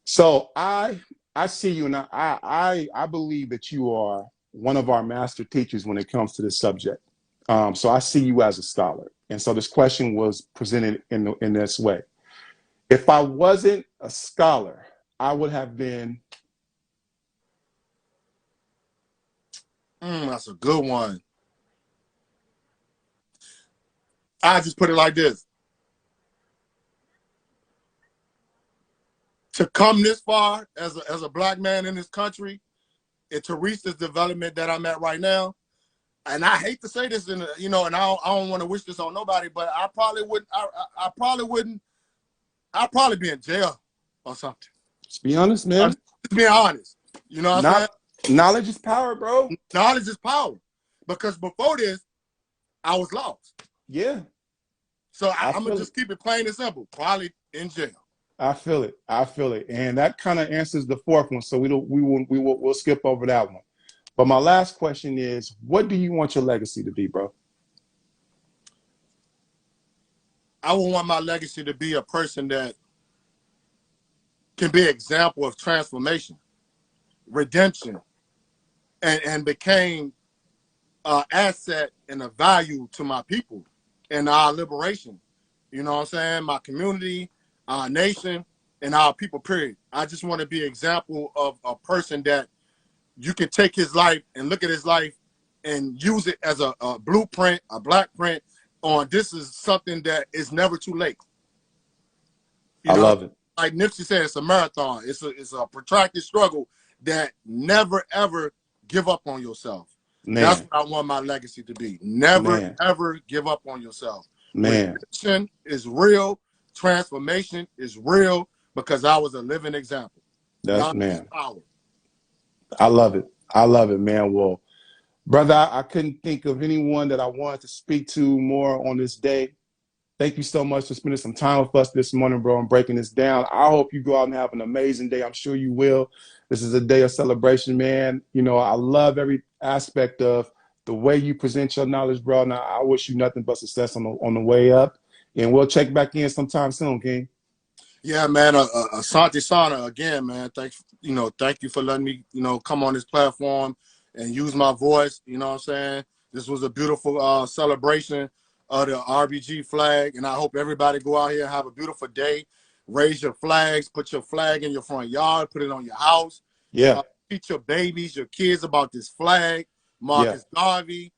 So I see you, and I believe that you are one of our master teachers when it comes to this subject. So I see you as a scholar. And so this question was presented in this way. If I wasn't a scholar, I would have been. That's a good one. I just put it like this. To come this far as a black man in this country and to reach this development that I'm at right now, and I hate to say this, and I don't want to wish this on nobody, but I probably wouldn't. I probably wouldn't. I'd probably be in jail or something. Just be honest, man. Just being honest. You know what I'm saying? Knowledge is power, bro. Knowledge is power. Because before this, I was lost. Yeah. So I'm gonna just keep it plain and simple. Probably in jail. I feel it. I feel it. And that kind of answers the fourth one. So we'll skip over that one. But my last question is, what do you want your legacy to be, bro? I would want my legacy to be a person that can be an example of transformation, redemption, and became an asset and a value to my people and our liberation. You know what I'm saying? My community, our nation, and our people, period. I just want to be an example of a person that you can take his life and look at his life and use it as a blueprint, a black print on this is something that is never too late. I love it. Like Nipsey said, it's a marathon. It's a protracted struggle that never, ever give up on yourself. Man. That's what I want my legacy to be. Never, ever give up on yourself. Man. Redemption is real. Transformation is real because I was a living example. Man. I love it. I love it, man. Well, brother, I couldn't think of anyone that I wanted to speak to more on this day. Thank you so much for spending some time with us this morning, bro, and breaking this down. I hope you go out and have an amazing day. I'm sure you will. This is a day of celebration, man. You know, I love every aspect of the way you present your knowledge, bro. Now, I wish you nothing but success on the way up. And we'll check back in sometime soon, King. Yeah, man. Asante Sana again, man. Thank you for letting me, come on this platform and use my voice. You know what I'm saying? This was a beautiful celebration of the RBG flag, and I hope everybody go out here and have a beautiful day. Raise your flags, put your flag in your front yard, put it on your house. Yeah. Teach your babies, your kids about this flag. Marcus Garvey,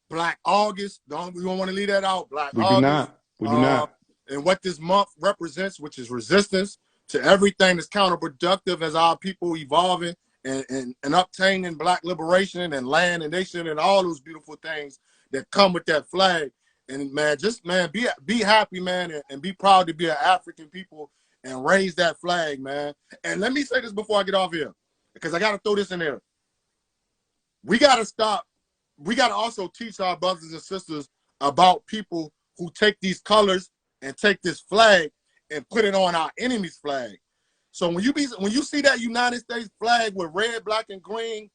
Black August. We don't want to leave that out. Black August. We do not. And what this month represents, which is resistance to everything that's counterproductive as our people evolving and obtaining black liberation and land and nation and all those beautiful things that come with that flag. And man, be happy, man, and be proud to be an African people and raise that flag, man. And let me say this before I get off here, because I got to throw this in there. We got to stop. We got to also teach our brothers and sisters about people who take these colors and take this flag and put it on our enemy's flag. So when you see that United States flag with red, black, and green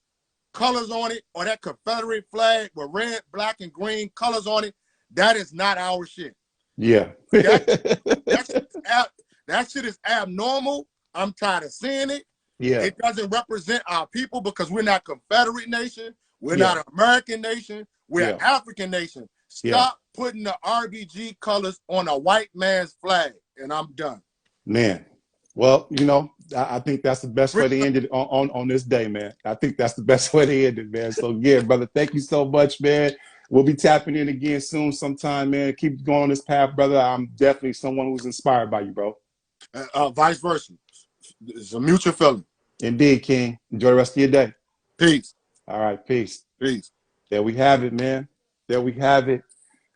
colors on it, or that Confederate flag with red, black, and green colors on it, that is not our shit. Yeah. that shit is abnormal. I'm tired of seeing it. Yeah. It doesn't represent our people because we're not Confederate nation. We're not an American nation. We're an Yeah. African nation. Yeah. Stop putting the RBG colors on a white man's flag. And I'm done. Man. Well, you know, I think that's the best way to end it on this day, man. I think that's the best way to end it, man. So yeah, brother, thank you so much, man. We'll be tapping in again soon sometime, man. Keep going on this path, brother. I'm definitely someone who's inspired by you, bro. Vice versa. It's a mutual feeling. Indeed, King. Enjoy the rest of your day. Peace. All right, peace. Peace. There we have it, man. There we have it.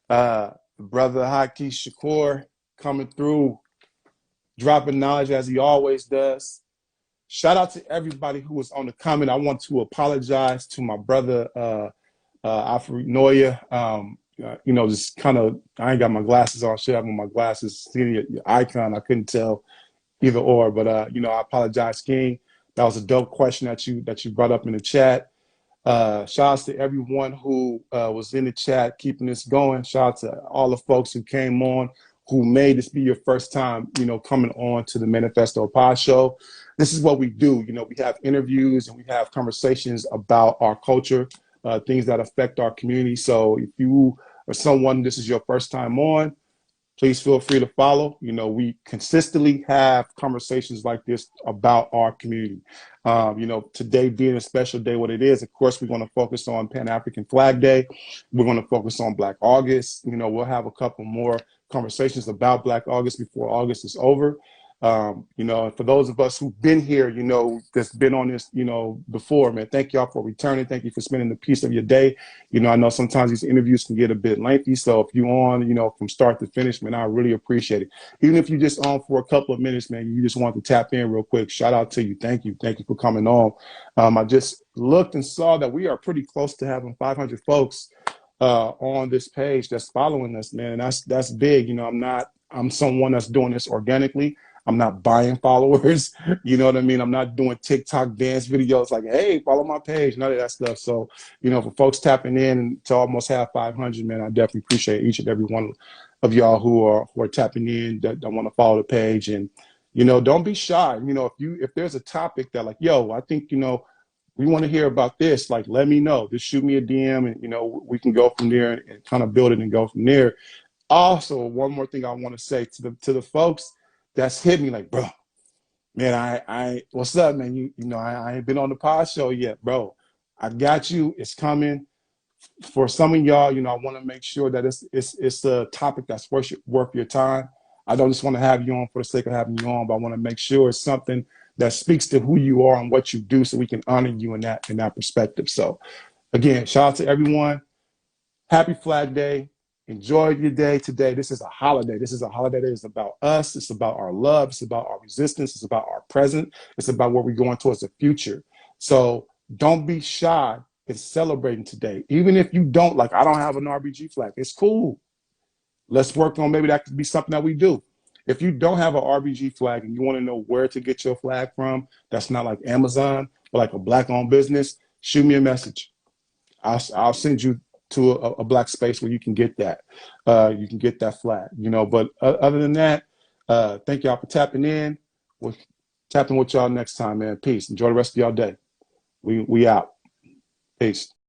Brother Haki Shakur coming through, dropping knowledge as he always does. Shout out to everybody who was on the comment. I want to apologize to my brother, Alfred Noya. You know, just kind of, I ain't got my glasses on. Shit, I'm on my glasses. Seeing your icon, I couldn't tell either or. But you know, I apologize, King. That was a dope question that you brought up in the chat. Shout out to everyone who was in the chat, keeping this going. Shout out to all the folks who came on, who made this be your first time, you know, coming on to the Manifesto Pod Show. This is what we do. You know, we have interviews and we have conversations about our culture, things that affect our community. So if you are someone, this is your first time on, please feel free to follow. You know, we consistently have conversations like this about our community. You know, today being a special day, what it is, of course, we're going to focus on Pan-African Flag Day. We're going to focus on Black August. You know, we'll have a couple more conversations about Black August before August is over. You know, for those of us who've been here, you know, that's been on this, you know, before, man, thank y'all for returning. Thank you for spending the piece of your day. You know, I know sometimes these interviews can get a bit lengthy. So if you're on, you know, from start to finish, man, I really appreciate it. Even if you're just on for a couple of minutes, man, you just want to tap in real quick. Shout out to you. Thank you. Thank you for coming on. I just looked and saw that we are pretty close to having 500 folks on this page that's following us, man. And that's big. You know, I'm someone that's doing this organically. I'm not buying followers. You know what I mean? I'm not doing TikTok dance videos like, hey, follow my page, none of that stuff. So, you know, for folks tapping in to almost have 500, man, I definitely appreciate each and every one of y'all who are tapping in, that want to follow the page. And, you know, don't be shy. You know, if there's a topic that like, yo, I think, you know, we want to hear about this, like, let me know. Just shoot me a DM and, you know, we can go from there and kind of build it and go from there. Also, one more thing I want to say to the folks that's hit me like, bro, man, I what's up, man? You know, I ain't been on the pod show yet, bro. I got you. It's coming. For some of y'all, you know, I want to make sure that it's a topic that's worth your time. I don't just want to have you on for the sake of having you on, but I want to make sure it's something that speaks to who you are and what you do, so we can honor you in that perspective. So, again, shout out to everyone. Happy Flag Day. Enjoy your day today. This is a holiday. This is a holiday that is about us. It's about our love. It's about our resistance. It's about our present. It's about where we're going towards the future. So don't be shy in celebrating today. Even if you don't, like, I don't have an RBG flag. It's cool. Let's work on, maybe that could be something that we do. If you don't have an RBG flag and you want to know where to get your flag from, that's not like Amazon, but like a Black-owned business, shoot me a message. I'll send you to a Black space where you can get that. You can get that flag, you know. But other than that, thank y'all for tapping in. We'll tapping with y'all next time, man. Peace. Enjoy the rest of y'all day. We out. Peace.